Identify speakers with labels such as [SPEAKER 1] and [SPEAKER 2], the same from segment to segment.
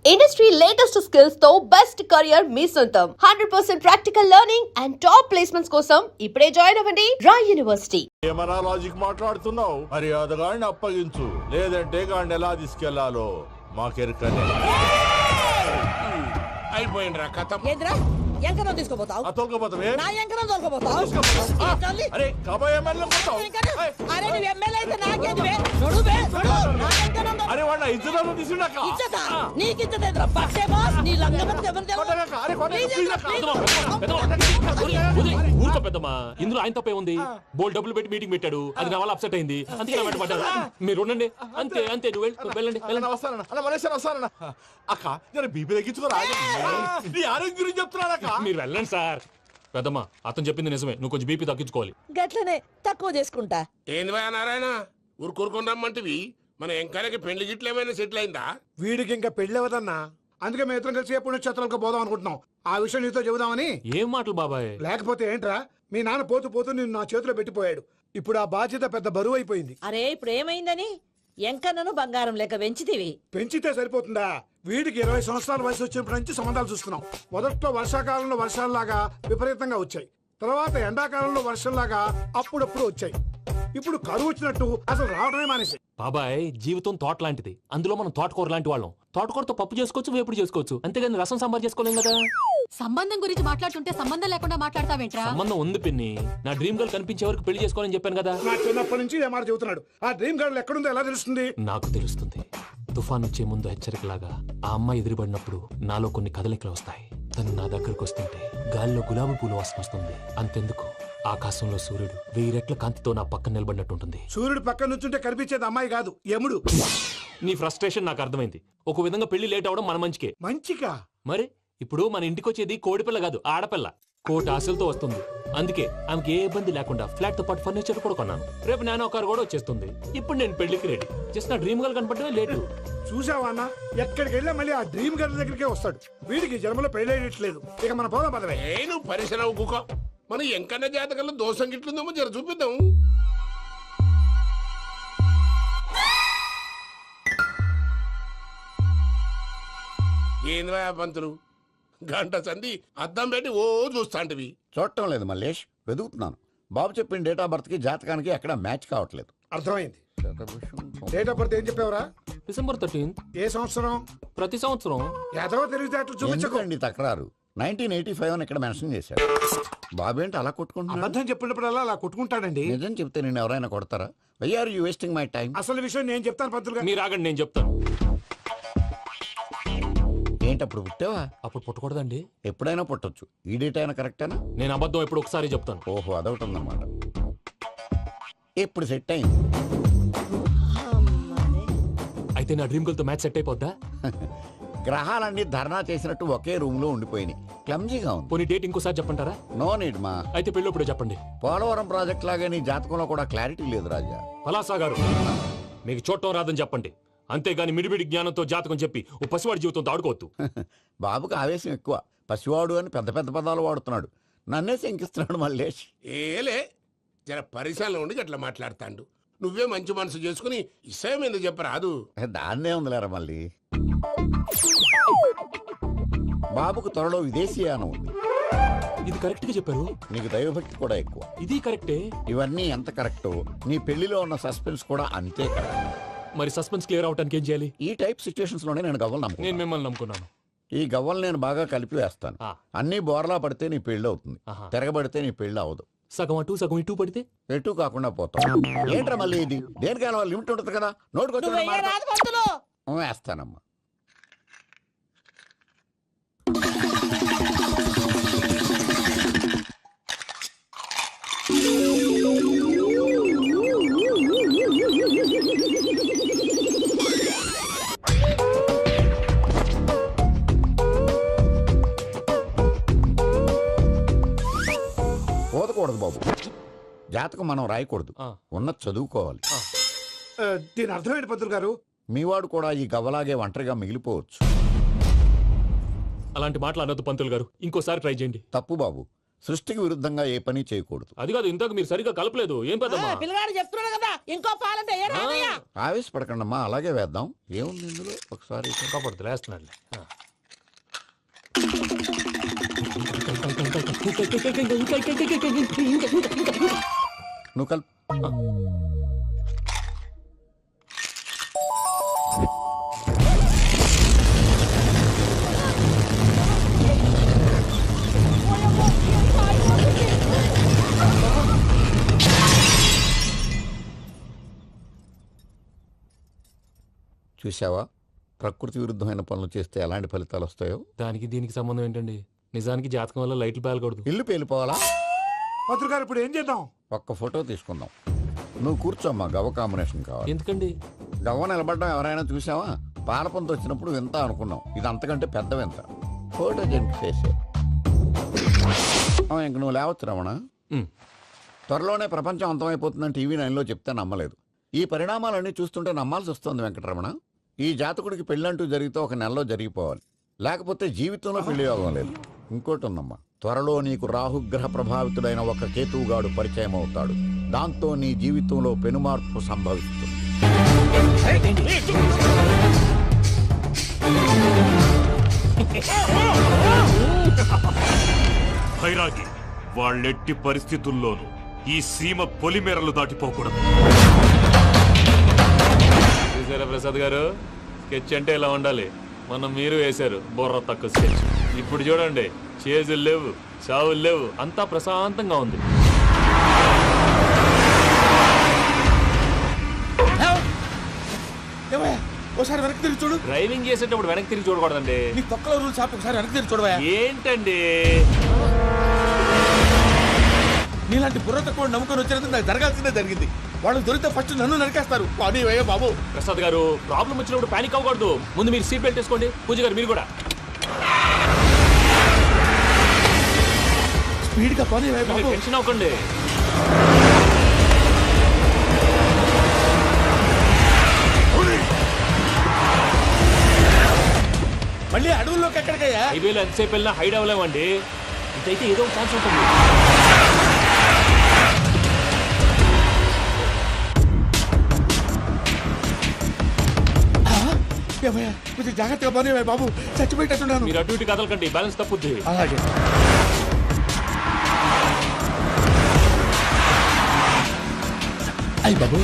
[SPEAKER 1] Industry latest skills తో best career మీ సొంతం 100% practical learning and top placements కోసం ఇప్పుడే జాయిన్ అవ్వండి రాయ్ యూనివర్సిటీ.
[SPEAKER 2] ఏమన్నా లాజిక్ మాట్లాడుతున్నావు? మర్యాదగా అప్పగించు, లేదంటే గాడిని ఎలా తీసుకెళ్లాలో మాకెరకనే.
[SPEAKER 3] అయిపోయిండ్రా కథ.
[SPEAKER 4] ఏంద్రా ఎంకరం తీసుకోపోతావు?
[SPEAKER 2] తోలుకోపోతావే?
[SPEAKER 4] నా ఎంకరం తోలుకోపోతావు?
[SPEAKER 2] అరే కాబోయే ఎమ్మెల్యే కొట్టావు.
[SPEAKER 4] అరే నువ్వు ఎమ్మెల్యే అయితే నాకేంది? నడు బే నడు. నా ఎంకరం
[SPEAKER 2] అరే వాడు ఇజ్జత్ తీసుకున్నాక
[SPEAKER 4] ఇచ్చతా నీకు ఇచ్చదేంద్రా బక్సే బాస్ నీ లంగమతి ఎవరు
[SPEAKER 5] ఊరుకో పెద్దమ్మా, ఇందులో ఆయన తప్పే ఉంది. బోల్ డబ్బులు పెట్టి మీటింగ్ పెట్టాడు, అది నా వల్ల అప్సెట్ అయింది, అందుకే నా వెంట పడ్డాడు. మీరు ఉండండి, అంతే అంతే, నువ్వు వెళ్ళండి వెళ్ళండి.
[SPEAKER 2] వస్తానన్నా అన్న మలేశ్వర వస్తానన్నా. అక్క నేను బీపీ తగ్గించుకోరా, నీ ఆరోగ్యం గురించి చెప్తున్నాను అక్క.
[SPEAKER 5] మీరు వెళ్ళండి సార్. పెద్దమ్మా అతను చెప్పింది నిజమే, నువ్వు కొంచెం బీపీ తగ్గించుకోవాలి.
[SPEAKER 4] గట్లనే తక్కువ చేసుకుంటా.
[SPEAKER 3] ఏంది భయ నారాయణ ఊరుకూరుకొని రమ్మంటివి? మన ఎంకరకి పెళ్లి గిట్లు ఏమైనా సెటిల్ అయిందా?
[SPEAKER 6] వీడికి ఇంకా పెళ్లి అవ్వదన్నా, అందుకే మేము ఇద్దరం కలిసి పుణ్యక్షేత్రాలకు పోదాం అనుకుంటున్నాం. ఆ విషయం నీతో చెబుదామని.
[SPEAKER 5] ఏం మాటలు బాబాయ్?
[SPEAKER 6] లేకపోతే ఏంట్రా, మీ నాన్న పోతూ పోతూ నిన్ను నా చేతిలో పెట్టిపోయాడు. ఇప్పుడు ఆ బాధ్యత పెద్ద బరువు అయిపోయింది.
[SPEAKER 4] అరే ఇప్పుడు ఏమైందని ఎంకన్నను బంగారం లెక్క పెంచితివి.
[SPEAKER 6] పెంచితే సరిపోతుందా? వీడికి 20 సంవత్సరాల వయసు వచ్చినప్పటి నుంచి సంబంధాలు చూస్తున్నాం. మొదట్లో వర్షాకాలంలో వర్షాలలాగా విపరీతంగా వచ్చాయి, తర్వాత ఎండాకాలంలో వర్షంలాగా అప్పుడప్పుడు వచ్చాయి. ఇప్పుడు కరువు వచ్చినట్టు అసలు రావడమే మానేసి.
[SPEAKER 5] బాబాయ్ జీవితం తోట లాంటిది, అందులో మనం తోటకూర లాంటి వాళ్ళం. తోటకూరతో పప్పు చేసుకోవచ్చు, వేపుడు చేసుకోవచ్చు, అంతేగాని రసం సాంబార్ చేసుకోలేం కదా.
[SPEAKER 7] సంబంధం గురించి మాట్లాడుతుంటే సంబంధం లేకుండా మాట్లాడతావేంట్రా?
[SPEAKER 5] సంబంధం ఉంది పిన్ని, నా డ్రీమ్ గర్ల్ కనిపించే వరకు పెళ్లి చేసుకోవాలని చెప్పాను కదా.
[SPEAKER 6] నా చిన్నప్పటి నుంచి ఏ మాట చెబుతున్నాడు. ఆ డ్రీమ్ గర్ల్ ఎక్కడుందో ఎలా తెలుస్తుంది?
[SPEAKER 5] నాకు తెలుస్తుంది. తుఫాన్ వచ్చే ముందు హెచ్చరికలాగా ఆ అమ్మాయి ఎదురుపడినప్పుడు నాలో కొన్ని కదలికలు వస్తాయి. తను నా దగ్గరకు వస్తుంటే గాలిలో గులాబీ పూలు వాసన వస్తుంది. అంతెందుకు, ఆకాశంలో సూర్యుడు 1000 రెట్ల కాంతితో నా పక్కన నిలబడినట్టుంటుంది.
[SPEAKER 6] సూర్యుడు పక్కన నుంచుంటే కనిపించేది అమ్మాయి కాదు, యముడు.
[SPEAKER 5] నీ ఫ్రస్ట్రేషన్ నాకు అర్థమైంది. ఒక విధంగా పెళ్లి లేట్ అవడం మన మంచికే.
[SPEAKER 6] మంచిగా?
[SPEAKER 5] మరి ఇప్పుడు మన ఇంటికి వచ్చేది కోడిపిల్ల కాదు, ఆడపిల్ల. కోటి ఆశలతో వస్తుంది. అందుకే ఆమెకి ఏ ఇబ్బంది లేకుండా ఫ్లాట్ తో పాటు ఫర్నిచర్ కూడా కొన్నాను. రేపు నానో కారు కూడా వచ్చేస్తుంది. ఇప్పుడు నేను పెళ్లికి రెడీ. జస్ట్ నా డ్రీమ్ గర్ల్ కనపడమే లేటు.
[SPEAKER 6] చూసావా అన్న, ఎక్కడికి వెళ్ళా మళ్ళీ ఆ డ్రీమ్ గర్ల్ దగ్గరికే వస్తాడు. వీడికి జన్మలో పెళ్ళేయట్లేదు. ఇక మన పోదాం పదవే.
[SPEAKER 3] నేను పరిశ్రమ కుక. మన ఎంకన్న జాతకంలో దోషం గిట్లుందేమో జర చూపిద్దాం. ఏంది భయ పంతులు, గంట సంధి అద్దం పెట్టి ఓ చూస్తాంటివి.
[SPEAKER 8] చూడటం లేదు మల్లేష్, వెతుకుతున్నాను. బాబు చెప్పిన డేట్ ఆఫ్ బర్త్ కి జాతకానికి ఎక్కడ మ్యాచ్ కావట్లేదు.
[SPEAKER 6] అర్థమైంది. డేట్ ఆఫ్ బర్త్ ఏం చెప్పావురా?
[SPEAKER 5] December 13th.
[SPEAKER 6] ఏ సంవత్సరం?
[SPEAKER 5] ప్రతి సంవత్సరం.
[SPEAKER 6] ఎదవ తెలివితేటలు చూపించకండి.
[SPEAKER 8] ఎందుకండి తక్రారు? 1985 అని ఇక్కడ మెన్షన్ చేశాడు. బాబు ఏంటి అలా కొట్టుకుంటున్నాడు?
[SPEAKER 6] అబద్ధం చెప్పినప్పుడల్లా అలా కొట్టుకుంటాడండి.
[SPEAKER 8] నిజం చెప్తే నేను ఎవరైనా కొడతారా? Why are you wasting my time?
[SPEAKER 6] అసలు విషయం నేను చెప్తాను పంతులుగా.
[SPEAKER 5] మీరు ఆగండి, నేను చెప్తాను.
[SPEAKER 8] ఏంటి అప్పుడు పుట్టావా?
[SPEAKER 5] అప్పుడు పుట్టకూడదండి.
[SPEAKER 8] ఎప్పుడైనా పుట్టొచ్చు. ఈ డేట్ అయినా కరెక్టేనా?
[SPEAKER 5] నేను అబద్ధం ఎప్పుడు ఒకసారి చెప్తాను.
[SPEAKER 8] ఓహో, అదొకటి ఉందన్నమాట. ఎప్పుడు సెట్ అయింది?
[SPEAKER 5] అయితే నా డ్రీమ్ గర్ల్ తో మ్యాచ్ సెట్ అయిపోద్దా?
[SPEAKER 8] గ్రహాలన్నీ ధర్నా చేసినట్టు ఒకే రూమ్ లో ఉండిపోయినాయి. క్లమ్జీగా ఉంది.
[SPEAKER 5] పోనీ డేట్ ఇంకోసారి చెప్పంటారా?
[SPEAKER 8] నో నీడ్ మా.
[SPEAKER 5] అయితే పెళ్ళప్పుడు చెప్పండి.
[SPEAKER 8] పోలవరం ప్రాజెక్ట్ లాగే నీ జాతకంలో కూడా క్లారిటీ లేదు రాజా.
[SPEAKER 5] పలాసా గారు, మీకు చూడటం రాదని చెప్పండి, అంతేగాని మిడిమిడి జ్ఞానంతో జాతకం చెప్పి ఓ పసివాడి జీవితంతో ఆడుకోవద్దు.
[SPEAKER 8] బాబుకి ఆవేశం ఎక్కువ. పసివాడు అని పెద్ద పెద్ద పదాలు వాడుతున్నాడు. నన్నే శంకిస్తున్నాడు మల్లేష్.
[SPEAKER 3] ఏలే జర పరిశ్రమలో ఉండి గట్లా మాట్లాడతాండు. నువ్వే మంచి మనసు చేసుకుని ఇష్టం ఎందుకు చెప్పరాదు?
[SPEAKER 8] దాన్నే ఉందిలేరా మళ్ళీ. బాబుకు త్వరలో విదేశీయానం ఉంది.
[SPEAKER 5] ఇది కరెక్ట్ గా చెప్పారు.
[SPEAKER 8] నీకు దైవభక్తి కూడా ఎక్కువ.
[SPEAKER 5] ఇది కరెక్టే.
[SPEAKER 8] ఇవన్నీ ఎంత కరెక్టో నీ పెళ్లిలో ఉన్న సస్పెన్స్ కూడా అంతే కరెక్ట్.
[SPEAKER 5] మరి సస్పెన్స్ క్లియర్ అవడానికి ఏం చేయాలి?
[SPEAKER 8] ఈ టైప్ సిచ్యువేషన్స్ లోనే నేను గవ్వలు
[SPEAKER 5] నేను
[SPEAKER 8] నమ్ముకున్నాను.
[SPEAKER 5] మిమ్మల్ని నమ్ముకున్నాను.
[SPEAKER 8] ఈ గవ్వలు నేను బాగా కలిపి వేస్తాను.
[SPEAKER 5] ఆ.
[SPEAKER 8] అన్ని బోర్లా పడితే నీ పెళ్లి అవుతుంది.
[SPEAKER 5] ఆహా.
[SPEAKER 8] తిరగబడితే నీ పెళ్లి అవదు.
[SPEAKER 5] సగం అటు సగం ఇటు పడితే
[SPEAKER 8] ఎటు కాకుండా పోతాం. ఏంట్రా మళ్ళీ ఇది? దేనికైనా లిమిట్ ఉంటుంది కదా.
[SPEAKER 4] నువ్వు వెయ్యరాదు పంతులు.
[SPEAKER 8] నోటుకొచ్చి వేస్తానమ్మా. పోదకూడదు బాబు. జాతకం మనం రాయకూడదు, ఉన్నది చదువుకోవాలి.
[SPEAKER 6] దీని అర్థమైంది పంతులు గారు.
[SPEAKER 8] మీవాడు కూడా ఈ గవ్వలాగే ఒంటరిగా మిగిలిపోవచ్చు.
[SPEAKER 5] అలాంటి మాటలు అనొద్దు పంతులు గారు, ఇంకోసారి ట్రై చేయండి.
[SPEAKER 8] తప్పు బాబు. సృష్టికి విరుద్ధంగా ఏ పని చేయకూడదు.
[SPEAKER 5] అది కాదు, ఇంతకు మీరు సరిగ్గా కలపలేదు. ఏం పెద్దమ్మా?
[SPEAKER 4] పిల్లగాడు చెప్తున్నాడు కదా ఇంకో పాలంటే ఏ రాదయ్యా?
[SPEAKER 8] ఆవేశపడకండమ్మా, అలాగే వేద్దాం. ఏముంది ఇందులో ఒకసారి
[SPEAKER 5] కాపాడుతు లేస్తున్నాడు.
[SPEAKER 8] నువ్వు కల్ చూసావా, ప్రకృతి విరుద్ధమైన పనులు చేస్తే ఎలాంటి ఫలితాలు వస్తాయో.
[SPEAKER 5] దానికి దీనికి సంబంధం ఏంటండి? నిజానికి జాతకం వల్ల లైట్లు పేలకూడదు.
[SPEAKER 8] ఇల్లు పేలిపోవాలా?
[SPEAKER 6] పంతులు గారు ఇప్పుడు ఏం చేద్దాం?
[SPEAKER 8] ఒక్క ఫోటో తీసుకుందాం. నువ్వు కూర్చోమ్మా, గవ్వ కాంబినేషన్ కావాలి.
[SPEAKER 5] ఎందుకండి?
[SPEAKER 8] గవ్వ నిలబడ్డం ఎవరైనా చూసావా? పాలపంత వచ్చినప్పుడు వింత అనుకున్నాం, ఇది అంతకంటే పెద్ద వింత. ఫోటో జంప్ చేసే ఇంక నువ్వు లేవచ్చు రమణ. త్వరలోనే ప్రపంచం అంతమైపోతుందని టీవీ 9లో చెప్తే నమ్మలేదు. ఈ పరిణామాలన్నీ చూస్తుంటే నమ్మాల్సి వస్తుంది వెంకటరమణ. ఈ జాతకుడికి పెళ్ళంటూ జరిగితే ఒక నెలలో జరిగిపోవాలి, లేకపోతే జీవితంలో పెళ్లి యోగం లేదు. ఇంకోటి ఉందమ్మా, త్వరలో నీకు రాహుగ్రహ ప్రభావితుడైన ఒక కేతువుగాడు పరిచయం అవుతాడు. దాంతో నీ జీవితంలో పెనుమార్పు సంభవిస్తుంది.
[SPEAKER 9] భైరాగి, వాళ్ళెట్టి పరిస్థితుల్లోనూ ఈ సీమ పొలిమేరలు దాటిపోకూడదు.
[SPEAKER 5] చూసారా ప్రసాద్ గారు, స్కెచ్ అంటే ఇలా ఉండాలి. మనం మీరు వేశారు బుర్ర తక్కువ స్కెచ్. ఇప్పుడు చూడండి, చేజులు లేవు, చావులు లేవు, అంతా ప్రశాంతంగా ఉంది.
[SPEAKER 10] ఒకసారి వెనక్కి తిరిగి చూడు.
[SPEAKER 5] డ్రైవింగ్ చేసేటప్పుడు వెనక్కి తిరిగి చూడకూడదండి.
[SPEAKER 10] నీ తొక్కలో రూల్స్ ఆపి ఒకసారి వెనక్కి తిరిగి చూడవా.
[SPEAKER 5] ఏంటండి
[SPEAKER 10] నీలాంటి బుర్ర తక్కువ నమ్ముకొని వచ్చినందుకు నాకు జరగాల్సిందే జరిగింది. వాళ్ళు దొరికితే ఫస్ట్ నన్ను నరికేస్తారు. కానీ వయ్యా బాబు.
[SPEAKER 5] ప్రసాద్ గారు, ప్రాబ్లం వచ్చినప్పుడు పానిక్ అవ్వకూడదు. ముందు మీరు సీట్ బెల్ట్ వేసుకోండి. పూజ గారు మీరు కూడా
[SPEAKER 10] స్పీడ్గా పని బాబు.
[SPEAKER 5] టెన్షన్ అవ్వకండి.
[SPEAKER 10] మళ్ళీ అడవుల్లోకి ఎక్కడికయ్యా?
[SPEAKER 5] హైవేలో ఎంతసేపు వెళ్ళినా హైడ్ అవ్వలేమండి. ఇదైతే ఏదో ఒక ఛాన్స్ ఉంటుంది.
[SPEAKER 10] కొంచెం జాగ్రత్తగా పని బాబు, చచ్చిపోయేటట్టున్నాను.
[SPEAKER 5] మీరు అటు ఇటు కదలకండి, బ్యాలెన్స్ తప్పుద్ది.
[SPEAKER 10] అలాగే. అయ్యి బాబు,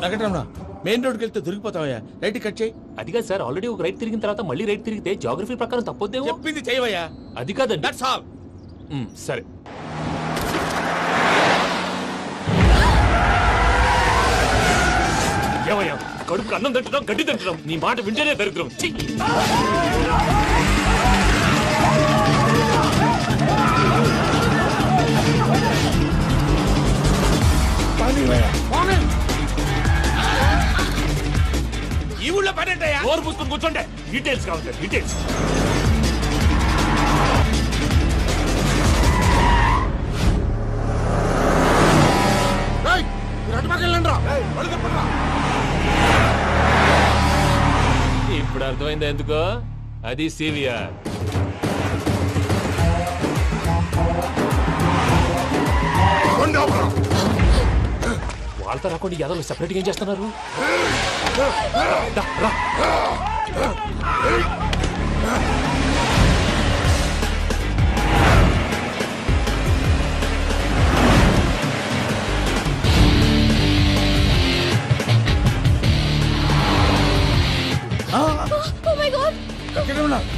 [SPEAKER 10] వెంకటరమణ, మెయిన్ రోడ్కి వెళ్తే దొరికిపోతావయ్యా. రైట్ కట్ చేయి.
[SPEAKER 5] అది కాదు సార్, ఆల్రెడీ ఒక రైట్ తిరిగిన తర్వాత మళ్ళీ రైట్ తిరిగితే జాగ్రఫీ ప్రకారం తప్పొద్దేమో.
[SPEAKER 10] చెప్పింది చేయవయ్యా.
[SPEAKER 5] అది కాదండి.
[SPEAKER 10] That's all.
[SPEAKER 5] సరే. ఏమయ్యా, కడుపుకు అన్నం తింటున్నాం, గడ్డి తింటున్నాం. నీ మాట వింటేనే దరిద్రం. ఛీ!
[SPEAKER 10] ఈ ఊళ్ళో పని ఏంటయ్యా?
[SPEAKER 5] నోరు పూసుకొని కూర్చోండి. డీటెయిల్స్ కావాలి, డీటెయిల్స్. ఇప్పుడు అర్థమైంది ఎందుకో. అది సివిఆర్. వాళ్ళతో రాకుండా యాదవ్ సెపరేట్గా ఏం చేస్తున్నారు? రా.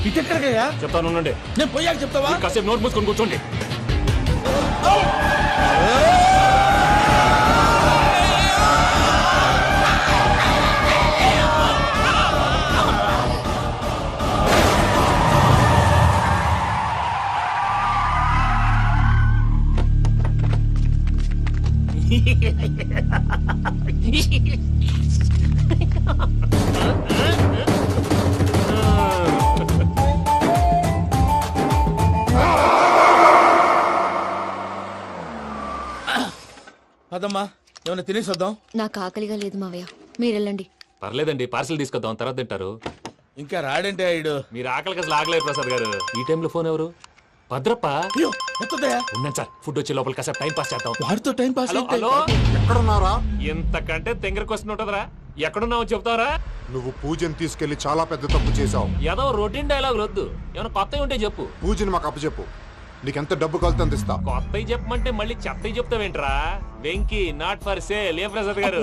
[SPEAKER 10] ఇటెక్కడికయ్యా?
[SPEAKER 5] చెప్తాను ఉండండి.
[SPEAKER 10] నేను పోయాక చెప్తావా?
[SPEAKER 5] కాసేపు నోట్ మూసుకొని కూర్చోండి.
[SPEAKER 10] అదమ్మా ఏమైనా తినేసి వద్దాం.
[SPEAKER 7] నాకు ఆకలిగా లేదు మావయ్య, మీరు వెళ్ళండి.
[SPEAKER 5] పర్లేదండి, పార్సిల్ తీసుకొద్దాం, తర్వాత తింటారు.
[SPEAKER 10] ఇంకా రాడంటే ఆయుడు.
[SPEAKER 5] మీరు ఆకలికి అసలు ఆగలేదు ప్రసాద్ గారు. ఈ టైంలో ఫోన్ ఎవరు? భద్రప్ప.
[SPEAKER 10] అయ్యో ఎత్తదయ్యా.
[SPEAKER 5] ఉన్నాను సార్, ఫుడ్ వచ్చే లోపల కాసేపు టైం పాస్ చేద్దాం.
[SPEAKER 10] వాడితో టైం పాస్
[SPEAKER 5] హలో హలో,
[SPEAKER 2] ఎక్కడున్నారా?
[SPEAKER 5] ఎంతకంటే తెంగర క్వశ్చన్ ఉంటుందిరా. ఎక్కడున్నావు చెప్తావరా?
[SPEAKER 2] నువ్వు పూజని తీసుకెళ్లి చాలా పెద్ద తప్పు చేశావు.
[SPEAKER 5] ఏదో రొటీన్ డైలాగ్ వద్దు, ఏమైనా కొత్తవి ఉంటే చెప్పు.
[SPEAKER 2] పూజని మాకు అప్పచెప్పు. నీకెంత డబ్బు కలితే అంత ఇస్తా.
[SPEAKER 5] కొత్తవి చెప్పమంటే మళ్ళీ చెత్తవి చెప్తావేంట్రా? Venky not for sale. ఏ ప్రసాద్ గారు?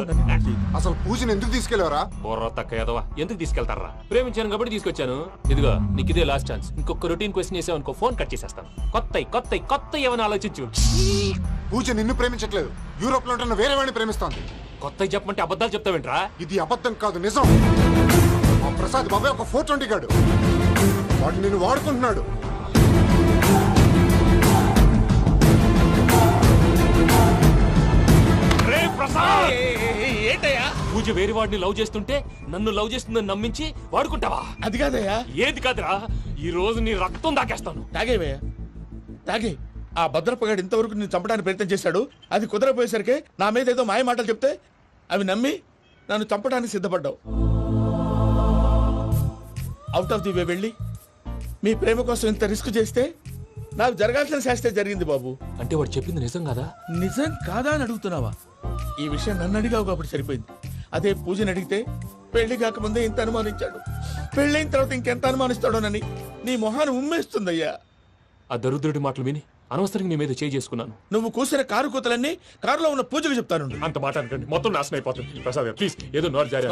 [SPEAKER 2] అసలు పూజని ఎందుకు తీసుకెళ్లేవరా?
[SPEAKER 5] బుర్ర తక్క ఏదవా, ఎందుకు తీసుకెళ్తారా? ప్రేమించాను కాబట్టి తీసుకొచ్చాను. ఇదిగో నీకు ఇదే లాస్ట్ ఛాన్స్. ఇంకొక రొటీన్ క్వశ్చన్ చేసావు అనుకో, ఫోన్ కట్ చేసేస్తాను. కొత్త ఏమైనా ఆలోచించు.
[SPEAKER 2] పూజ నిన్ను ప్రేమించట్లేదు, యూరోప్ లో ఉంటున్న వేరే వాడిని ప్రేమిస్తోంది.
[SPEAKER 5] కొత్తవి చెప్పమంటే అబద్ధాలు చెప్తావేంట్రా?
[SPEAKER 2] ఇది అబద్ధం కాదు, నిజం. మా ప్రసాద్ బాబాయ్ ఒక 420 గాడు. వాడు నిన్ను వాడుకుంటున్నాడు.
[SPEAKER 10] ఏంటయ్యా?
[SPEAKER 5] పూజ వేరే వాడిని లవ్ చేస్తుంటే నన్ను లవ్ చేస్తుందని నమ్మించి వాడుకుంటావా?
[SPEAKER 10] అది కాదయ్యా.
[SPEAKER 5] ఏది కాదురా, ఈ రోజు నీ రక్తం దాకేస్తాను.
[SPEAKER 10] తాగేవయ్యా, తాగే. ఆ భద్రపగాడు ఇంతవరకు నేను చంపడానికి ప్రయత్నం చేశాడు. అది కుదరపోయేసరికి నా మీద ఏదో మాయ మాటలు చెప్తే అవి నమ్మి నన్ను చంపడానికి సిద్ధపడ్డావు. అవుట్ ఆఫ్ ది వే వెళ్ళి మీ ప్రేమ కోసం ఇంత రిస్క్ చేస్తే నాకు జరగాల్సిన శాస్త్రే జరిగింది బాబు.
[SPEAKER 5] అంటే వాడు చెప్పింది నిజం కదా?
[SPEAKER 10] నిజం కాదా అని అడుగుతున్నావా? ఈ విషయం నన్ను అడిగావు కాబట్టి సరిపోయింది. అదే పూజని అడిగితే పెళ్లి కాకముందే ఇంత అనుమానించాడు, పెళ్ళైన తర్వాత ఇంకెంత అనుమానిస్తాడోనని నీ మొహాన్ని ఉమ్మేస్తుందయ్యా.
[SPEAKER 5] ఆ దరిద్రుడి మాటలు విని అనవసరంగా నీ మీద చేయి చేసుకున్నాను.
[SPEAKER 10] నువ్వు కూసిన కారు కూతలన్నీ కారులో ఉన్న పూజకు చెప్తాను.
[SPEAKER 5] అంత మాట అనకండి, మొత్తం నాశనం అయిపోతుంది. ప్రసాద్ ప్లీజ్, ఏదో నోరు జారీ.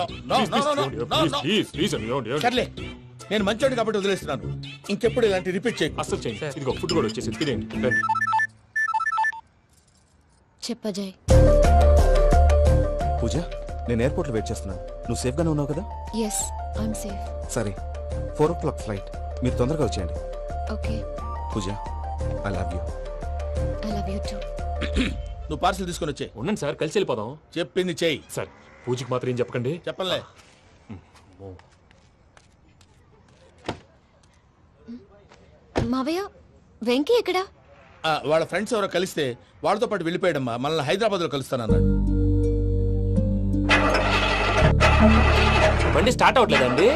[SPEAKER 10] సర్లే, నేను మంచోడు కాబట్టి వదిలేస్తున్నాను. ఇంకెప్పుడు ఇలాంటి రిపీట్ చేయి.
[SPEAKER 5] అస్సలు చేయండి. ఇదిగో ఫుడ్ కూడా వచ్చేసి తినేయండి. రండి.
[SPEAKER 7] చెప్పజాయ్.
[SPEAKER 11] పూజ, నేను ఎయిర్పోర్ట్లో వెయిట్ చేస్తున్నాను. నువ్వు సేఫ్గానే ఉన్నావు కదా?
[SPEAKER 7] Yes, I'm safe.
[SPEAKER 11] సరే, 4 o'clock ఫ్లైట్. మీరు తొందరగా వచ్చేయండి.
[SPEAKER 7] Okay.
[SPEAKER 11] Pooja, I love you.
[SPEAKER 7] I love you too.
[SPEAKER 10] నువ్వు పార్సిల్ తీసుకొని వచ్చే.
[SPEAKER 5] ఉండండి సార్, కలిసి వెళ్ళిపోదాం.
[SPEAKER 10] చెప్పింది చెయ్యి.
[SPEAKER 5] సార్, పూజకి మాత్రం ఏం చెప్పకండి.
[SPEAKER 10] చెప్పలే.
[SPEAKER 7] మావయ్య, వెంకీ ఎక్కడా?
[SPEAKER 10] వాళ్ళ ఫ్రెండ్స్ ఎవరో కలిస్తే వాళ్ళతో పాటు వెళ్ళిపోయాడమ్మా. మనల్ని హైదరాబాద్లో కలుస్తానన్నాడు.
[SPEAKER 5] బండి స్టార్ట్ అవ్వట్లేదండి.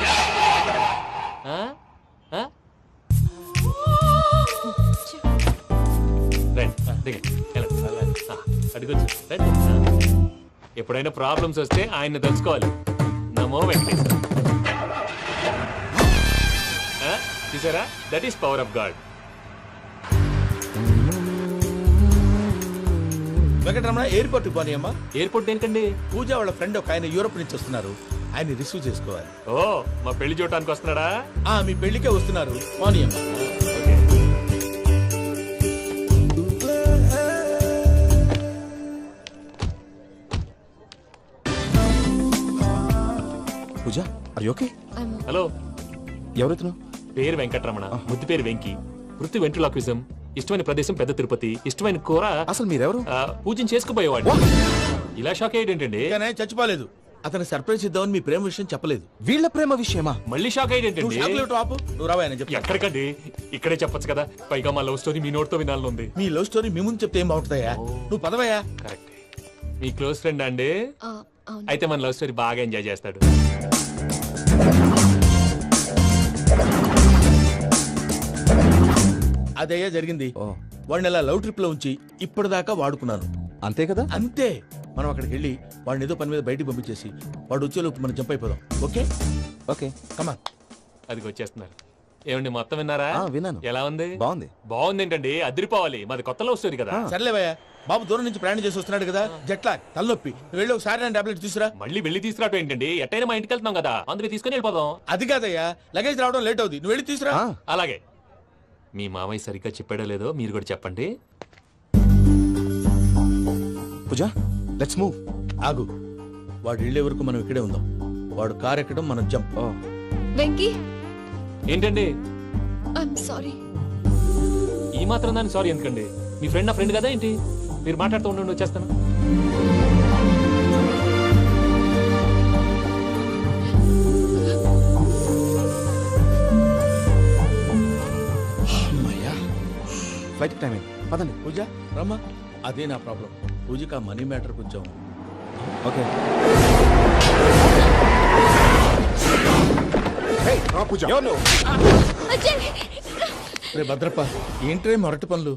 [SPEAKER 5] ఎప్పుడైనా ప్రాబ్లమ్స్ వస్తే ఆయన్ని తెలుసుకోవాలి. నమో వెంకటేశ్వర. చూసారా, that is power of God.
[SPEAKER 10] Venkataramana, airport పోనీ అమ్మా.
[SPEAKER 5] ఎయిర్పోర్ట్ ఏంటండి?
[SPEAKER 10] పూజ వాళ్ళ ఫ్రెండ్ ఒక ఆయన యూరోప్ నుంచి వస్తున్నారు. ఆయన రిసీవ్ చేసుకోవాలి.
[SPEAKER 5] ఓ, మా పెళ్లి చూడటానికి వస్తున్నాడా?
[SPEAKER 10] మీ పెళ్లికే వస్తున్నారు. పోనీ అమ్మా.
[SPEAKER 11] పూజ, ఆర్ యు ఓకే?
[SPEAKER 5] హలో,
[SPEAKER 11] ఎవరైతున్నావు?
[SPEAKER 5] పేరు వెంకటరమణ, ముద్దు పేరు వెంకీ, వృత్తి వెంట్రులాక్విజం, ఇష్టమైన ప్రదేశం పెద్ద తిరుపతి, ఇష్టమైన కూర.
[SPEAKER 11] అసలు మీరెవరు?
[SPEAKER 5] పూజను చేసుకుపోయేవాడు. ఇలా షాక్ అయ్యేటండి.
[SPEAKER 10] చచ్చిపోలేదు. అతను సర్ప్రైజ్ ఇద్దామని మీ ప్రేమ విషయం చెప్పలేదు.
[SPEAKER 11] వీళ్ళ ప్రేమ విషయమా?
[SPEAKER 5] మళ్ళీ షాక్ అయ్యేటండి.
[SPEAKER 10] నువ్వు రావాయని చెప్పి.
[SPEAKER 5] ఎక్కడికండి, ఇక్కడే చెప్పొచ్చు కదా. పైగా మా లవ్ స్టోరీ మీ నోటితో వినాలనుంది.
[SPEAKER 10] మీ లవ్ స్టోరీ మీ ముందు చెప్తే ఏం బాగుంటుందయ్యా? నువ్వు పదవయ్యా.
[SPEAKER 5] కరెక్ట్. మీ క్లోజ్ ఫ్రెండ్ అండి? అయితే మన లవ్ స్టోరీ బాగా ఎంజాయ్ చేస్తాడు.
[SPEAKER 10] అదయ్యా జరిగింది. వాడిని అలా లవ్ ట్రిప్ లో ఉంచి ఇప్పటిదాకా వాడుకున్నాను.
[SPEAKER 11] అంతే కదా?
[SPEAKER 10] అంతే. మనం అక్కడికి వెళ్ళి వాడిని ఏదో పని మీద బయటికి పంపించేసి వాడు వచ్చేలోపు మనం జంప్ అయిపోదాం. ఓకే
[SPEAKER 11] ఓకే,
[SPEAKER 10] కమాన్.
[SPEAKER 5] అది వచ్చేస్తున్నారు. ఏమండి, మొత్తం విన్నారా?
[SPEAKER 11] విన్నాను.
[SPEAKER 5] ఎలా ఉంది?
[SPEAKER 11] బాగుంది.
[SPEAKER 5] బాగుంది ఏంటండి, అదిరిపోవాలి. మాది కొత్త లవ్ స్టోరీ కదా.
[SPEAKER 10] సర్లేవయ్యా, బాబు దూరం నుంచి ప్రయాణం చేసి వస్తున్నాడు కదా, జట్లా తలనొప్పి. నువ్వు వెళ్ళి ఒకసారి టాబ్లెట్ తీసుకురా.
[SPEAKER 5] మళ్ళీ వెళ్ళి తీసుకురావటం ఏంటండి? ఎట్టైనా మా ఇంటికి వెళ్తున్నాం కదా, అందుకే తీసుకుని వెళ్ళిపోదాం.
[SPEAKER 10] అది కాదయ్యా, లగేజ్ రావడం లేట్ అవుతుంది. నువ్వు వెళ్ళి తీసుకురా.
[SPEAKER 5] అలాగే. మీ మామయ్య సరిగ్గా చెప్పాడో లేదో మీరు కూడా చెప్పండి.
[SPEAKER 11] పూజ, లెట్స్ మూవ్.
[SPEAKER 10] ఆగు, వాడు వెళ్ళే వరకు మనం ఇక్కడే ఉందాం. వాడు కార్ ఎక్కడం, మనం జంప్.
[SPEAKER 7] వెంకీ,
[SPEAKER 5] ఏంటండి?
[SPEAKER 7] I'm sorry.
[SPEAKER 5] ఈ మాత్రం దాన్ని సారీ ఎందుకండి? మీ ఫ్రెండ్ నా ఫ్రెండ్ కదా ఏంటి? మీరు మాట్లాడుతూ ఉండండి, వచ్చేస్తాను.
[SPEAKER 10] అమ్మయ్యా.
[SPEAKER 11] ఫ్లైట్ టైం అయింది, పదండి.
[SPEAKER 10] పూజ రమ్మా. అదే నా ప్రాబ్లం. పూజకి ఆ మనీ మ్యాటర్ కొంచెం.
[SPEAKER 11] ఓకే. పూజ
[SPEAKER 10] రే భద్రప్ప, ఏంట్రే మొరటి పనులు?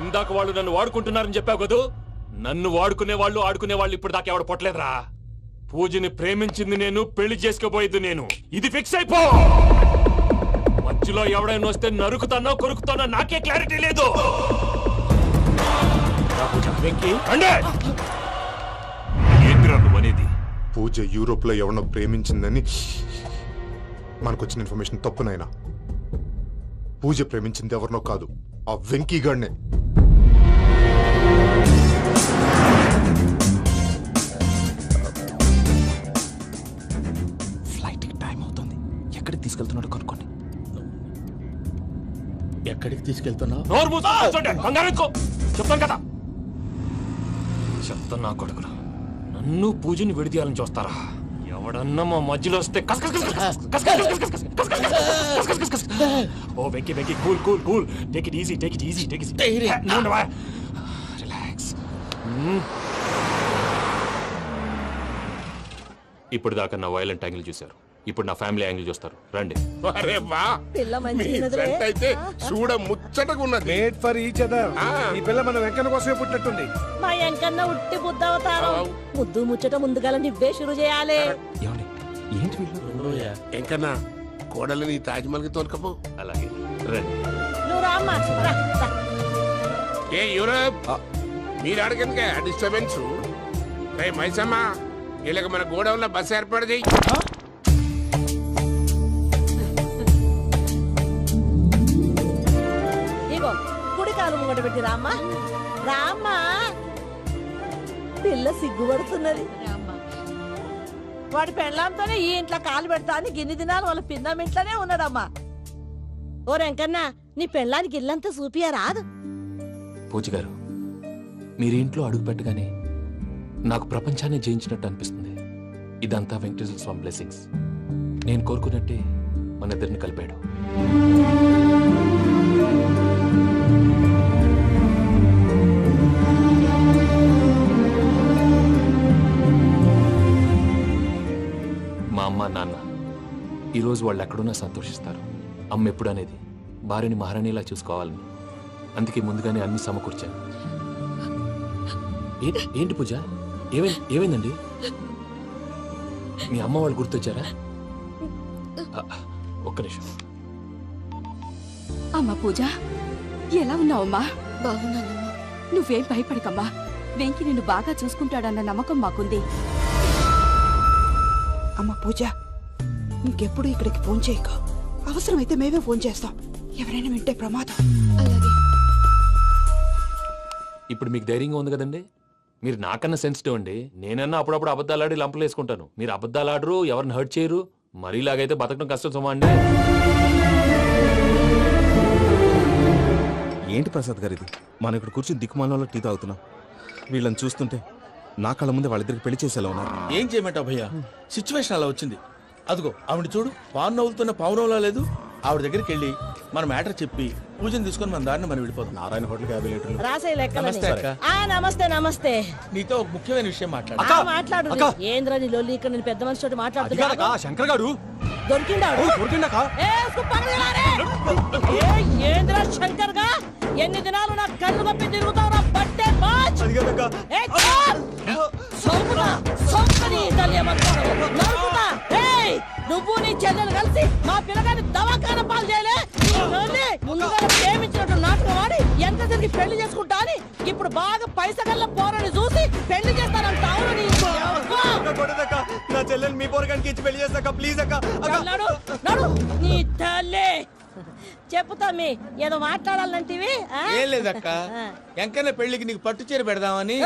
[SPEAKER 5] ఇందాక వాళ్ళు నన్ను వాడుకుంటున్నారని చెప్పావు కదూ. నన్ను వాడుకునే వాళ్ళు ఆడుకునే వాళ్ళు ఇప్పుడు దాకా ఎవడు పొట్టలేదురా. పూజని ప్రేమించింది నేను, పెళ్లి చేసుకోబోయేది నేను. ఇది ఫిక్స్ అయిపో. మధ్యలో ఎవడైనా వస్తే నరుకుతానో కొరుకుతానో నాకే క్లారిటీ లేదు.
[SPEAKER 9] ఏంటిరా నువ్వనేది?
[SPEAKER 11] పూజ యూరోప్ లో ఎవరినో ప్రేమించిందని మనకొచ్చిన ఇన్ఫర్మేషన్ తప్పునైనా. పూజ ప్రేమించింది ఎవరినో కాదు, ఆ వెంకీ గాడినే.
[SPEAKER 10] ఫ్లైట్ టైం అవుతుంది. ఎక్కడికి తీసుకెళ్తున్నాడో కనుక్కోండి. ఎక్కడికి తీసుకెళ్తున్నావు?
[SPEAKER 5] నోరు మూసుకొని కూర్చోండి. కంగారు ఎక్కు. చెప్తాను కదా. చెప్తాను నా కొడుకురా. నన్ను పూజని విడిదీయాలని చూస్తారా? ఎవడన్నా మా మధ్యలో వస్తే ఓ Venky Venky, cool cool cool. Take it easy, take it easy, take it easy. Relax. ఇప్పుడు దాకా నా వైలెంట్ యాంగిల్ చూశారు. ఇప్పుడు నా ఫ్యామిలీ యాంగిల్ చూస్తారు. రండి.
[SPEAKER 3] అరే వా, మీ జంట అయితే చూడ ముచ్చటగా ఉన్నది.
[SPEAKER 6] Made for each other. ఈ పిల్ల మన వెంకన్న కోసమే పుట్టినట్టుంది.
[SPEAKER 4] మా ఎంకన్న ఉట్టి బుద్ధవతారం. ముద్దు ముచ్చట ముందుగాల నువ్వే షురు చేయాలి.
[SPEAKER 11] ఏంటి వీళ్ళు?
[SPEAKER 3] ఎంకన్నా కోడలిని తాజ్మహల్కి తోలుకపో.
[SPEAKER 5] అలాగే రండి.
[SPEAKER 4] నువ్వు రామ్మా.
[SPEAKER 3] ఏ యూరప్, మీరు అడగనుక డిస్టర్బెన్స్. రే మైసమ్మ, వీళ్ళకి మన గోడౌన్లో బస్సు ఏర్పాటు చేయి.
[SPEAKER 4] ఇగో కుడి కాలు ముంగట పెట్టి రామ్మా. రామ్మా, పిల్ల సిగ్గుపడుతున్నది. వాడి పెళ్ళాంతోనే ఈ ఇంట్లో కాలు పెడతా అని గిన్ని దినాలు వాళ్ళ పిన్నం ఇంట్లోనే ఉన్నాడమ్మా. ఓ వెంకన్న, నీ పెళ్ళానికి ఇల్లంతా చూపియా రాదు.
[SPEAKER 5] పూజ గారు, మీరు ఇంట్లో అడుగు పెట్టగానే నాకు ప్రపంచాన్ని జయించినట్టు అనిపిస్తుంది. ఇదంతా వెంకటేశ్వర స్వామి బ్లెస్సింగ్స్. నేను కోరుకున్నట్టే మన ఇద్దరిని కలిపాడు. మా అమ్మ నాన్న ఈరోజు వాళ్ళు ఎక్కడున్నా సంతోషిస్తారు. అమ్మ ఎప్పుడు అనేది భార్యని మహారాణిలా చూసుకోవాలని. అందుకే ముందుగానే అన్ని సమకూర్చాను. ఏంటి పూజ, ఏమైందండి? మీ అమ్మ వాళ్ళు గుర్తొచ్చారా? ఒక్క నిమిషం.
[SPEAKER 7] అమ్మ పూజ, ఎలా ఉన్నావమ్మా?
[SPEAKER 1] బాగున్నానమ్మా.
[SPEAKER 7] నువ్వేం భయపడకమ్మా. వెంకి నిన్ను బాగా చూసుకుంటాడన్న నమ్మకం మాకుంది.
[SPEAKER 12] అమ్మ పూజ, ఇంకెప్పుడు ఇక్కడికి ఫోన్ చేయక. అవసరమైతే మేమే ఫోన్ చేస్తాం. ఎవరైనా వింటే ప్రమాదం.
[SPEAKER 1] అలాగే.
[SPEAKER 5] ఇప్పుడు మీకు ధైర్యంగా ఉంది కదండి. మీరు నాకన్నా సెన్సిటివ్ అండి. నేనన్నా అప్పుడప్పుడు అబద్ధాలాడి లంపలు వేసుకుంటాను. మీరు అబద్ధాలాడరు, ఎవరిని హర్ట్ చేయరు. మరి ఇలాగైతే బతకడం కష్టం సుమా అండి.
[SPEAKER 13] ఏంటి ప్రసాద్ గారు ఇది? మనం ఇక్కడ కూర్చుని దిక్కుమాలలో టీ తాగుతున్నాం. వీళ్ళని చూస్తుంటే నా కళ్ళ ముందే వాళ్ళిద్దరికి పెళ్లి చేసేలా ఉన్నారు.
[SPEAKER 10] ఏం చేయమంటావు భయ్యా, సిచ్యువేషన్ అలా వచ్చింది. అదిగో ఆవిడ చూడు, పాను నవ్వులుతున్న పావునవ్వులా లేదు. ఆవిడ దగ్గరికి వెళ్ళి మన మ్యాటర్ చెప్పి పూజను తీసుకొని మన దారిని మనం వెళ్ళిపోతాం.
[SPEAKER 13] నారాయణ హోటల్ 50 లీటర్లు.
[SPEAKER 4] రాసే లెక్క.
[SPEAKER 10] నమస్తే అక్క.
[SPEAKER 4] నమస్తే నమస్తే.
[SPEAKER 10] నీతో ఒక ముఖ్యమైన విషయం మాట్లాడు.
[SPEAKER 4] మాట్లాడు. ఏంద్రా నీ లొల్లి? ఇక్కడ నేను పెద్ద మనిషితో మాట్లాడుతున్నా.
[SPEAKER 13] శంకర్ గారు
[SPEAKER 4] దొరికిండాడు. ఏంద్రా శంకర్ గా? ఎన్ని దినాలు నా కళ్ళు కప్పి తిరుగుతావు? బట్టే బాచ్. నువ్వు నీ చెల్లెలు కలిసి మా పిల్లగాని దవాఖాన పాలు చేయలే. ముందుగా ప్రేమించినట్టు నాటకం ఆడి ఎంత తిరిగి పెళ్లి చేసుకుంటా అని ఇప్పుడు బాగా పైసగల్ల పోరని చూసి పెళ్లి చేస్తానంట.
[SPEAKER 13] నా చెల్లెలు మీ పోరగానికి ఇచ్చి పెళ్లి చేస్తాక ప్లీజ్ అక్క.
[SPEAKER 4] నడు నీ తల్లి. చెప్పుతా మీ ఏదో మాట్లాడాలంటివి.
[SPEAKER 10] ఏం లేదక్క, ఎంకన్నా పెళ్లికి నీకు పట్టు చీర పెడదామని.